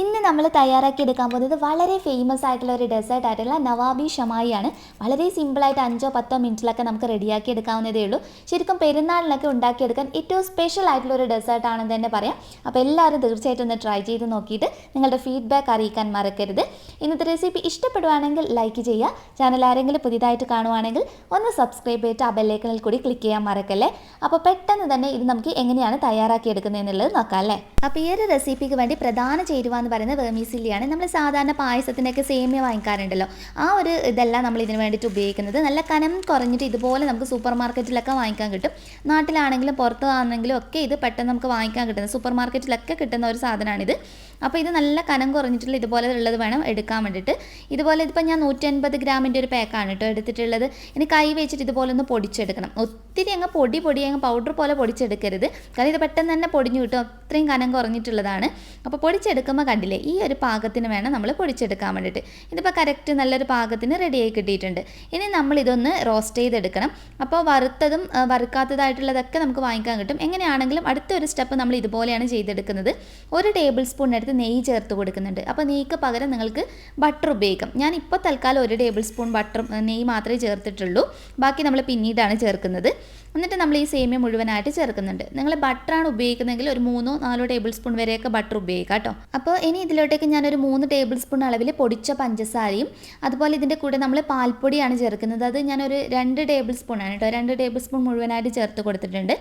ഇന്ന് നമ്മൾ തയ്യാറാക്കിയെടുക്കാൻ പോകുന്നത് വളരെ ഫേമസ് ആയിട്ടുള്ള ഒരു ഡെസേർട്ട് ആയിട്ടുള്ള നവാബി ഷമായി ആണ്. വളരെ സിമ്പിളായിട്ട് 5-10 മിനിറ്റിലൊക്കെ നമുക്ക് റെഡിയാക്കി എടുക്കാവുന്നതേ ഉള്ളൂ. ശരിക്കും പെരുന്നാളിനൊക്കെ ഉണ്ടാക്കിയെടുക്കാൻ ഏറ്റവും സ്പെഷ്യൽ ആയിട്ടുള്ള ഒരു ഡെസേർട്ട് ആണെന്ന് തന്നെ പറയാം. അപ്പോൾ എല്ലാവരും തീർച്ചയായിട്ടും ഒന്ന് ട്രൈ ചെയ്ത് നോക്കിയിട്ട് നിങ്ങളുടെ ഫീഡ്ബാക്ക് അറിയിക്കാൻ മറക്കരുത്. ഇന്നത്തെ റെസിപ്പി ഇഷ്ടപ്പെടുവാണെങ്കിൽ ലൈക്ക് ചെയ്യുക. ചാനൽ ആരെങ്കിലും പുതിയതായിട്ട് കാണുവാണെങ്കിൽ ഒന്ന് സബ്സ്ക്രൈബ് ചെയ്തിട്ട് ആ ബെല്ലൈക്കണിൽ കൂടി ക്ലിക്ക് ചെയ്യാൻ മറക്കല്ലേ. അപ്പോൾ പെട്ടെന്ന് തന്നെ ഇത് നമുക്ക് എങ്ങനെയാണ് തയ്യാറാക്കിയെടുക്കുന്നത് എന്നുള്ളത് നോക്കാം അല്ലേ. അപ്പോൾ ഈ ഒരു റെസിപ്പിക്ക് വേണ്ടി പ്രധാന ചേരുവ എന്ന് പറയുന്നത് വെർമിസില്ലിയാണ്. നമ്മൾ സാധാരണ പായസത്തിനൊക്കെ സേമിയ വാങ്ങിക്കാറുണ്ടല്ലോ, ആ ഒരു ഇതെല്ലാം നമ്മൾ ഇതിന് വേണ്ടിയിട്ട് ഉപയോഗിക്കുന്നത്. നല്ല കനം കുറഞ്ഞിട്ട് ഇതുപോലെ നമുക്ക് സൂപ്പർ മാർക്കറ്റിലൊക്കെ വാങ്ങിക്കാൻ കിട്ടും. നാട്ടിലാണെങ്കിലും പുറത്താണെങ്കിലും ഒക്കെ ഇത് പെട്ടെന്ന് നമുക്ക് വാങ്ങിക്കാൻ കിട്ടുന്നത്, സൂപ്പർ മാർക്കറ്റിലൊക്കെ കിട്ടുന്ന ഒരു സാധനമാണിത്. അപ്പോൾ ഇത് നല്ല കനം കുറഞ്ഞിട്ടുള്ള ഇതുപോലെ ഉള്ളത് വേണം എടുക്കാൻ വേണ്ടിയിട്ട്. ഇതുപോലെ ഇതിപ്പോൾ ഞാൻ 150 ഗ്രാമിൻ്റെ ഒരു പാക്കാണ് കേട്ടോ എടുത്തിട്ടുള്ളത്. ഇനി കൈ വെച്ചിട്ട് ഇതുപോലെ ഒന്ന് പൊടിച്ചെടുക്കണം. ഒത്തിരി അങ്ങ് പൊടി അങ്ങ് പൗഡർ പോലെ പൊടിച്ചെടുക്കരുത്, കാരണം ഇത് പെട്ടെന്ന് തന്നെ പൊടിഞ്ഞു കിട്ടും, അത്രയും കനം കുറഞ്ഞിട്ടുള്ളതാണ്. അപ്പോൾ പൊടിച്ചെടുക്കുമ്പോൾ കണ്ടില്ലേ, ഈ ഒരു പാകത്തിന് വേണം നമ്മൾ പൊടിച്ചെടുക്കാൻ വേണ്ടിയിട്ട്. ഇതിപ്പോൾ കറക്റ്റ് നല്ലൊരു പാകത്തിന് റെഡിയായി കിട്ടിയിട്ടുണ്ട്. ഇനി നമ്മളിതൊന്ന് റോസ്റ്റ് ചെയ്തെടുക്കണം. അപ്പോൾ വറുത്തതും വറുക്കാത്തതായിട്ടുള്ളതൊക്കെ നമുക്ക് വാങ്ങിക്കാൻ കിട്ടും. എങ്ങനെയാണെങ്കിലും അടുത്തൊരു സ്റ്റെപ്പ് നമ്മൾ ഇതുപോലെയാണ് ചെയ്തെടുക്കുന്നത്. 1 ടേബിൾ സ്പൂൺ എടുത്ത് നെയ്യ് ചേർത്ത് കൊടുക്കുന്നുണ്ട്. അപ്പോൾ നെയ്ക്ക് പകരം നിങ്ങൾക്ക് ബട്ടർ ഉപയോഗിക്കാം. ഞാൻ ഇപ്പോൾ തൽക്കാലം 1 ടേബിൾ സ്പൂൺ നെയ്യ് മാത്രമേ ചേർത്തിട്ടുള്ളൂ, ബാക്കി നമ്മൾ പിന്നീടാണ് ചേർക്കുന്നത്. എന്നിട്ട് നമ്മൾ ഈ സേമിയ മുഴുവനായിട്ട് ചേർക്കുന്നുണ്ട്. നിങ്ങൾ ബട്ടറാണ് ഉപയോഗിക്കുന്നതെങ്കിൽ ഒരു 3-4 ടേബിൾ സ്പൂൺ വരെയൊക്കെ ബട്ടർ ഉപയോഗിക്കാം കേട്ടോ. അപ്പോൾ ഇനി ഇതിലോട്ടേക്ക് ഞാനൊരു 3 ടേബിൾ സ്പൂൺ അളവിൽ പൊടിച്ച പഞ്ചസാരയും അതുപോലെ ഇതിൻ്റെ കൂടെ നമ്മൾ പാൽപ്പൊടിയാണ് ചേർക്കുന്നത്. അത് ഞാനൊരു 2 ടേബിൾ സ്പൂണാണ് കേട്ടോ, 2 ടേബിൾ സ്പൂൺ മുഴുവനായിട്ട് ചേർത്ത് കൊടുത്തിട്ടുണ്ട്.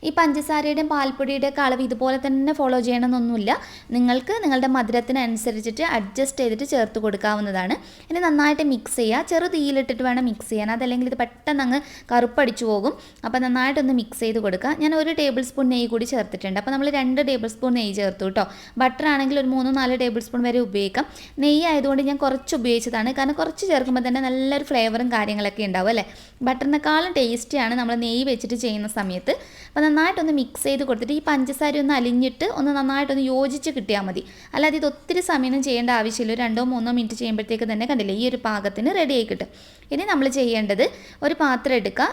ഈ പഞ്ചസാരയുടെയും പാൽപ്പൊടിയുടെയൊക്കെ അളവ് ഇതുപോലെ തന്നെ ഫോളോ ചെയ്യണമെന്നൊന്നുമില്ല, നിങ്ങൾക്ക് നിങ്ങളുടെ മധുരത്തിനനുസരിച്ചിട്ട് അഡ്ജസ്റ്റ് ചെയ്തിട്ട് ചേർത്ത് കൊടുക്കാവുന്നതാണ്. ഇനി നന്നായിട്ട് മിക്സ് ചെയ്യുക. ചെറു തീയിലിട്ടിട്ട് വേണം മിക്സ് ചെയ്യാൻ, അതല്ലെങ്കിൽ ഇത് പെട്ടെന്ന് അങ്ങ് കറുപ്പടിച്ചു പോകും. അപ്പോൾ നന്നായിട്ടൊന്ന് മിക്സ് ചെയ്ത് കൊടുക്കുക. ഞാൻ 1 ടേബിൾ സ്പൂൺ നെയ്യ് കൂടി ചേർത്തിട്ടുണ്ട്. അപ്പോൾ നമ്മൾ 2 ടേബിൾ സ്പൂൺ നെയ്യ് ചേർത്തു കേട്ടോ. ബട്ടർ ആണെങ്കിൽ ഒരു 3-4 ടേബിൾ സ്പൂൺ വരെ ഉപയോഗിക്കാം. നെയ്യ് ആയതുകൊണ്ട് ഞാൻ കുറച്ച് ഉപയോഗിച്ചതാണ്, കാരണം കുറച്ച് ചേർക്കുമ്പോൾ തന്നെ നല്ലൊരു ഫ്ലേവറും കാര്യങ്ങളൊക്കെ ഉണ്ടാവും അല്ലേ. ബട്ടറിനേക്കാളും ടേസ്റ്റിയാണ് നമ്മൾ നെയ്യ് വെച്ചിട്ട് ചെയ്യുന്ന സമയത്ത്. അപ്പോൾ നന്നായിട്ടൊന്ന് മിക്സ് ചെയ്ത് കൊടുത്തിട്ട് ഈ പഞ്ചസാര ഒന്ന് അലിഞ്ഞിട്ട് ഒന്ന് നന്നായിട്ടൊന്ന് യോജിച്ച് കിട്ടിയാൽ മതി. അല്ലാതെ ഇത് ഒത്തിരി സമയം ചെയ്യേണ്ട ആവശ്യമില്ല. 2-3 മിനിറ്റ് ചെയ്യുമ്പോഴത്തേക്ക് തന്നെ കണ്ടില്ലേ ഈ ഒരു പാകത്തിന് റെഡിയായി കിട്ടും. ഇനി നമ്മൾ ചെയ്യേണ്ടത് ഒരു പാത്രം എടുക്കുക.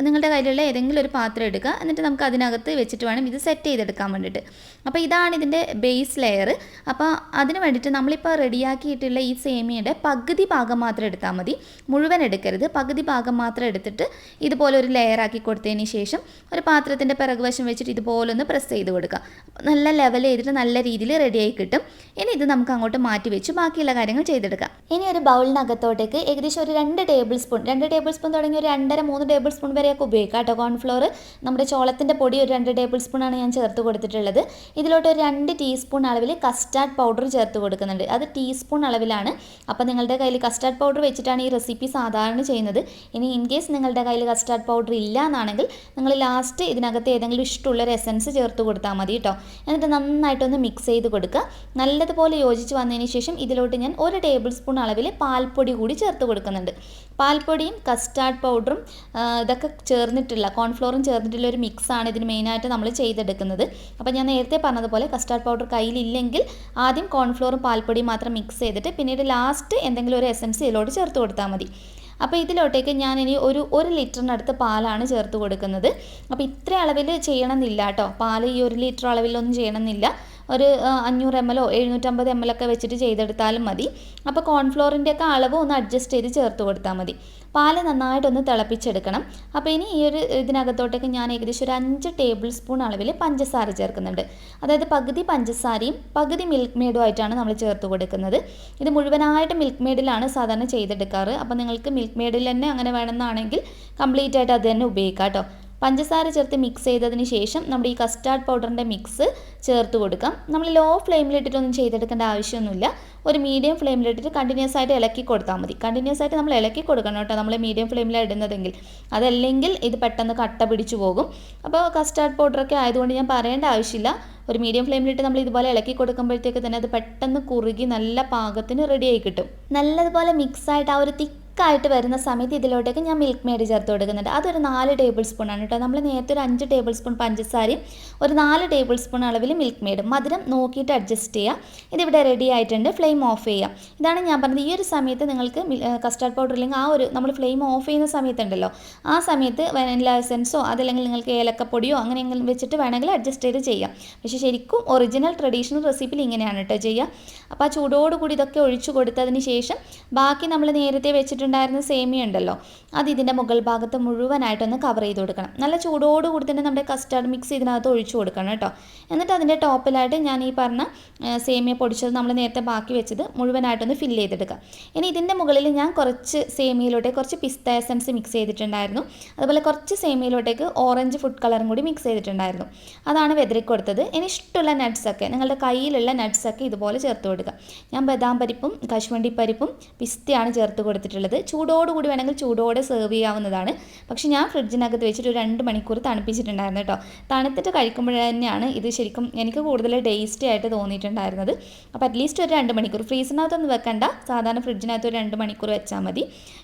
നിങ്ങളുടെ കയ്യിലുള്ള ഏതെങ്കിലും ഒരു പാത്രം എടുക്കുക. എന്നിട്ട് നമുക്ക് അതിനകത്ത് വെച്ചിട്ട് വേണം ഇത് സെറ്റ് ചെയ്തെടുക്കാൻ വേണ്ടിയിട്ട്. അപ്പോൾ ഇതാണ് ഇതിൻ്റെ ബേസ് ലെയർ. അപ്പോൾ അതിന് വേണ്ടിയിട്ട് നമ്മളിപ്പോൾ റെഡിയാക്കിയിട്ടുള്ള ഈ സേമിയയുടെ പകുതി ഭാഗം മാത്രം എടുത്താൽ മതി, മുഴുവൻ എടുക്കരുത്. പകുതി ഭാഗം മാത്രം എടുത്തിട്ട് ഇതുപോലെ ഒരു ലെയർ ആക്കി കൊടുത്തതിന് ശേഷം ഒരു പാത്രത്തിൻ്റെ പിറകുവശം വെച്ചിട്ട് ഇതുപോലെ ഒന്ന് പ്രസ് ചെയ്ത് കൊടുക്കുക. നല്ല ലെവൽ ചെയ്തിട്ട് നല്ല രീതിയിൽ റെഡിയായി കിട്ടും. ഇനി ഇത് നമുക്ക് അങ്ങോട്ട് മാറ്റി വെച്ച് ബാക്കിയുള്ള കാര്യങ്ങൾ ചെയ്തെടുക്കാം. ഇനി ഒരു ബൗളിനകത്തോട്ടേക്ക് ഏകദേശം ഒരു 2 ടേബിൾ സ്പൂൺ തുടങ്ങി ഒരു 2.5-3 ടേബിൾ സ്പൂൺ വരെയൊക്കെ ഉപയോഗിക്കാം കേട്ടോ. കോൺഫ്ലോർ നമ്മുടെ ചോളത്തിൻ്റെ പൊടി ഒരു 2 ടേബിൾ സ്പൂണാണ് ഞാൻ ചേർത്ത് കൊടുത്തിട്ടുള്ളത്. ഇതിലോട്ട് ഒരു 2 ടീസ്പൂൺ അളവിൽ കസ്റ്റാർഡ് പൗഡർ ചേർത്ത് കൊടുക്കുന്നുണ്ട്. അത് ടീസ്പൂൺ അളവിലാണ്. അപ്പോൾ നിങ്ങളുടെ കയ്യിൽ കസ്റ്റാർഡ് പൗഡർ വെച്ചിട്ടാണ് ഈ റെസിപ്പി സാധാരണ ചെയ്യുന്നത്. ഇനി ഇൻ കേസ് നിങ്ങളുടെ കയ്യിൽ കസ്റ്റാർഡ് പൗഡർ ഇല്ല എന്നാണെങ്കിൽ നിങ്ങൾ ലാസ്റ്റ് ഇതിനകത്ത് ഏതെങ്കിലും ഇഷ്ടമുള്ളൊരു എസൻസ് ചേർത്ത് കൊടുത്താൽ മതി കേട്ടോ. എന്നിട്ട് നന്നായിട്ടൊന്ന് മിക്സ് ചെയ്ത് കൊടുക്കുക. നല്ലതുപോലെ യോജിച്ച് വന്നതിന് ശേഷം ഇതിലോട്ട് ഞാൻ 1 ടേബിൾ സ്പൂൺ അളവിൽ പാൽപ്പൊടി കൂടി ചേർത്ത് കൊടുക്കുന്നുണ്ട്. പാൽപ്പൊടിയും കസ്റ്റാർഡ് പൗഡറും ഇതൊക്കെ ചേർന്നിട്ടുള്ള കോൺഫ്ലോറും ചേർന്നിട്ടുള്ള ഒരു മിക്സാണ് ഇതിന് മെയിനായിട്ട് നമ്മൾ ചെയ്തെടുക്കുന്നത്. അപ്പോൾ ഞാൻ നേരത്തെ പറഞ്ഞതുപോലെ കസ്റ്റാർഡ് പൗഡർ കയ്യിലില്ലെങ്കിൽ ആദ്യം കോൺഫ്ലോറും പാൽപ്പൊടിയും മാത്രം മിക്സ് ചെയ്തിട്ട് പിന്നീട് ലാസ്റ്റ് എന്തെങ്കിലും ഒരു എസൻസ് ഇതിലോട്ട് ചേർത്ത് കൊടുത്താൽ മതി. അപ്പോൾ ഇതിലോട്ടേക്ക് ഞാനിനി ഒരു 1 ലിറ്ററിനടുത്ത് പാലാണ് ചേർത്ത് കൊടുക്കുന്നത്. അപ്പോൾ ഇത്ര അളവിൽ ചെയ്യണമെന്നില്ല കേട്ടോ, പാൽ ഈ 1 ലിറ്റർ അളവിലൊന്നും ചെയ്യണമെന്നില്ല. ഒരു 500 ml 750 ml ഒക്കെ വെച്ചിട്ട് ചെയ്തെടുത്താലും മതി. അപ്പോൾ കോൺഫ്ലോറിൻ്റെയൊക്കെ അളവ് ഒന്ന് അഡ്ജസ്റ്റ് ചെയ്ത് ചേർത്ത് കൊടുത്താൽ മതി. പാല് നന്നായിട്ടൊന്ന് തിളപ്പിച്ചെടുക്കണം. അപ്പോൾ ഇനി ഈ ഒരു ഇതിനകത്തോട്ടേക്ക് ഞാൻ ഏകദേശം ഒരു 5 ടേബിൾ സ്പൂൺ അളവിൽ പഞ്ചസാര ചേർക്കുന്നുണ്ട്. അതായത് പകുതി പഞ്ചസാരയും പകുതി മിൽക്ക് മെയ്ഡും ആയിട്ടാണ് നമ്മൾ ചേർത്ത് കൊടുക്കുന്നത്. ഇത് മുഴുവനായിട്ട് മിൽക്ക് മെയ്ഡിലാണ് സാധാരണ ചെയ്തെടുക്കാറ്. അപ്പോൾ നിങ്ങൾക്ക് മിൽക്ക് മെയ്ഡിൽ തന്നെ അങ്ങനെ വേണമെന്നാണെങ്കിൽ കംപ്ലീറ്റ് ആയിട്ട് അത് തന്നെ ഉപയോഗിക്കാം കേട്ടോ. പഞ്ചസാര ചേർത്ത് മിക്സ് ചെയ്തതിന് ശേഷം നമ്മുടെ ഈ കസ്റ്റാർഡ് പൗഡറിൻ്റെ മിക്സ് ചേർത്ത് കൊടുക്കാം. നമ്മൾ ലോ ഫ്ലെയിമിലിട്ടിട്ടൊന്നും ചെയ്തെടുക്കേണ്ട ആവശ്യമൊന്നുമില്ല. ഒരു മീഡിയം ഫ്ലെയിമിലിട്ടിട്ട് കണ്ടിന്യൂസ് ആയിട്ട് ഇളക്കി കൊടുത്താൽ മതി. കണ്ടിന്യൂസ് ആയിട്ട് നമ്മൾ ഇളക്കി കൊടുക്കണം കേട്ടോ, നമ്മൾ മീഡിയം ഫ്ലെയിമിലാണ് ഇടുന്നതെങ്കിൽ. അതല്ലെങ്കിൽ ഇത് പെട്ടെന്ന് കട്ട പിടിച്ചു പോകും. അപ്പോൾ കസ്റ്റാർഡ് പൗഡറൊക്കെ ആയതുകൊണ്ട് ഞാൻ പറയേണ്ട ആവശ്യമില്ല. ഒരു മീഡിയം ഫ്ലെയിമിലിട്ട് നമ്മൾ ഇതുപോലെ ഇളക്കി കൊടുക്കുമ്പോഴത്തേക്ക് തന്നെ അത് പെട്ടെന്ന് കുറുകി നല്ല പാകത്തിന് റെഡിയായി കിട്ടും. നല്ലതുപോലെ മിക്സായിട്ട് ആ ഒരു തിക്കായിട്ട് വരുന്ന സമയത്ത് ഇതിലോട്ടേക്ക് ഞാൻ മിൽക്ക് മെയ്ഡ് ചേർത്ത് കൊടുക്കുന്നുണ്ട്. അതൊരു 4 ടേബിൾ സ്പൂണാണ് കേട്ടോ. നമ്മൾ നേരത്തെ ഒരു 5 ടേബിൾ സ്പൂൺ പഞ്ചസാരയും ഒരു 4 ടേബിൾ സ്പൂൺ അളവിൽ മിൽക്ക് മെയ്ഡ്. മധുരം നോക്കിയിട്ട് അഡ്ജസ്റ്റ് ചെയ്യുക. ഇതിവിടെ റെഡി ആയിട്ടുണ്ട്. ഫ്ലെയിം ഓഫ് ചെയ്യുക. ഇതാണ് ഞാൻ പറഞ്ഞത്. ഈ ഒരു സമയത്ത് നിങ്ങൾക്ക് കസ്റ്റാർഡ് പൗഡർ ഇല്ലെങ്കിൽ നമ്മൾ ഫ്ലെയിം ഓഫ് ചെയ്യുന്ന സമയത്തുണ്ടല്ലോ, ആ സമയത്ത് വാനില എസൻസോ അതല്ലെങ്കിൽ നിങ്ങൾക്ക് ഏലക്കപ്പൊടിയോ അങ്ങനെയെങ്കിലും വെച്ചിട്ട് വേണമെങ്കിൽ അഡ്ജസ്റ്റ് ചെയ്ത് ചെയ്യാം. പക്ഷേ ശരിക്കും ഒറിജിനൽ ട്രഡീഷണൽ റെസിപ്പിയിൽ ഇങ്ങനെയാണ് കേട്ടോ ചെയ്യുക. അപ്പോൾ ആ ചൂടോടുകൂടി ഇതൊക്കെ ഒഴിച്ചു കൊടുത്തതിന് ശേഷം ബാക്കി നമ്മൾ നേരത്തെ വെച്ചിട്ടുണ്ടായിരുന്ന സേമിയ ഉണ്ടല്ലോ, അത് ഇതിൻ്റെ മുകൾ ഭാഗത്ത് മുഴുവനായിട്ടൊന്ന് കവർ ചെയ്ത് കൊടുക്കണം. നല്ല ചൂടോടുകൂടി തന്നെ നമ്മുടെ കസ്റ്റാർഡ് മിക്സ് ഇതിനകത്ത് ഒഴിച്ചു കൊടുക്കണം കേട്ടോ. എന്നിട്ട് അതിൻ്റെ ടോപ്പിലായിട്ട് ഞാൻ ഈ പറഞ്ഞ സേമിയ പൊടിച്ചത് നമ്മൾ നേരത്തെ ബാക്കി വെച്ചത് മുഴുവനായിട്ടൊന്ന് ഫില്ല് ചെയ്തെടുക്കാം. ഇനി ഇതിൻ്റെ മുകളിൽ ഞാൻ കുറച്ച് സേമിയയിലോട്ടേക്ക് കുറച്ച് പിസ്ത എസൻസ് മിക്സ് ചെയ്തിട്ടുണ്ടായിരുന്നു. അതുപോലെ കുറച്ച് സേമിയയിലോട്ടേക്ക് ഓറഞ്ച് ഫുഡ് കളറും കൂടി മിക്സ് ചെയ്തിട്ടുണ്ടായിരുന്നു. അതാണ് വെതറി കൊടുത്തത്. ഇനി ഇഷ്ടമുള്ള നട്ട്സൊക്കെ, നിങ്ങളുടെ കയ്യിലുള്ള നട്ട്സൊക്കെ ഇതുപോലെ ചേർത്ത് കൊടുക്കുക. ഞാൻ ബദാം പരിപ്പും കശുവണ്ടി പരിപ്പും പിസ്തയാണ് ചേർത്ത് കൊടുത്തിട്ടുള്ളത്. ചൂടോടുകൂടി വേണമെങ്കിൽ ചൂടോടെ സെർവ് ചെയ്യാവുന്നതാണ്. പക്ഷേ ഞാൻ ഫ്രിഡ്ജിനകത്ത് വെച്ചിട്ട് ഒരു 2 മണിക്കൂർ തണുപ്പിച്ചിട്ടുണ്ടായിരുന്നു കേട്ടോ. തണുത്തിട്ട് കഴിക്കുമ്പോൾ തന്നെയാണ് ഇത് ശരിക്കും എനിക്ക് കൂടുതൽ ടേസ്റ്റി ആയിട്ട് തോന്നിയിട്ടുണ്ടായിരുന്നത്. അപ്പോൾ അറ്റ്ലീസ്റ്റ് ഒരു 2 മണിക്കൂർ, ഫ്രീസറിനകത്തൊന്നും വെക്കണ്ട, സാധാരണ ഫ്രിഡ്ജിനകത്ത് ഒരു 2 മണിക്കൂർ വെച്ചാൽ മതി.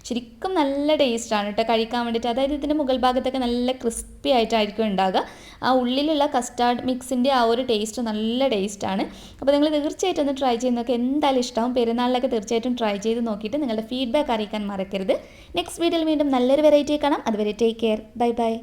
ശരിക്കും നല്ല ടേസ്റ്റാണ് കേട്ടോ കഴിക്കാൻ വേണ്ടിയിട്ട്. അതായത് ഇതിൻ്റെ മുകൾ ഭാഗത്തൊക്കെ നല്ല ക്രിസ്പി ആയിട്ടായിരിക്കും ഉണ്ടാകുക. ആ ഉള്ളിലുള്ള കസ്റ്റാർഡ് മിക്സിൻ്റെ ആ ഒരു ടേസ്റ്റ് നല്ല ടേസ്റ്റാണ്. അപ്പോൾ നിങ്ങൾ തീർച്ചയായിട്ടും ഒന്ന് ട്രൈ ചെയ്ത് നോക്കുക. എന്തായാലും ഇഷ്ടമാവും. പെരുന്നാളിലൊക്കെ തീർച്ചയായിട്ടും ട്രൈ ചെയ്ത് നോക്കിയിട്ട് നിങ്ങളുടെ ഫീഡ്ബാക്ക് അറിയിക്കാൻ മറക്കരുത്. നെക്സ്റ്റ് വീഡിയോയിൽ വീണ്ടും നല്ലൊരു വെറൈറ്റി കാണാം. അതുവരെ ടേക്ക് കെയർ. Bye bye.